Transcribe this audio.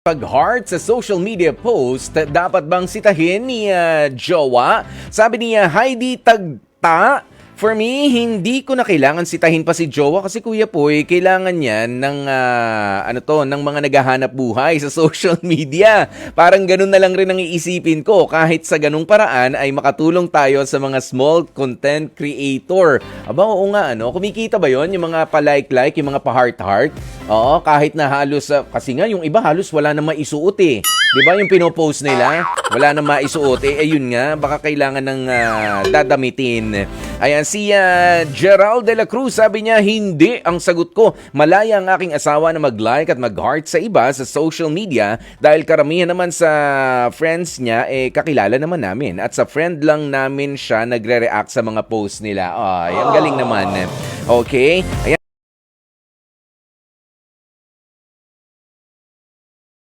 Pag-heart sa social media post, dapat bang sitahin ni Jowa? Sabi niya, Heidi Tagta, for me, hindi ko na kailangan sitahin pa si Jowa kasi Kuya Poy, kailangan yan ng, ng mga naghahanap buhay sa social media. Parang ganun na lang rin ang iisipin ko. Kahit sa ganung paraan ay makatulong tayo sa mga small content creator. Aba, oo nga, kumikita ba yon yung mga pa-like-like, yung mga pa-heart-heart? Oo, kahit na halos, kasi nga yung iba halos wala na maisuot eh. Di ba yung pinopost nila? Wala na maisuot eh. Ayun nga, baka kailangan ng dadamitin. Ayan, si Gerald de la Cruz, sabi niya, hindi ang sagot ko. Malaya ang aking asawa na mag-like at mag-heart sa iba sa social media dahil karamihan naman sa friends niya, kakilala naman namin. At sa friend lang namin siya nagre-react sa mga post nila. Ay, ang galing naman. Okay? Ayan.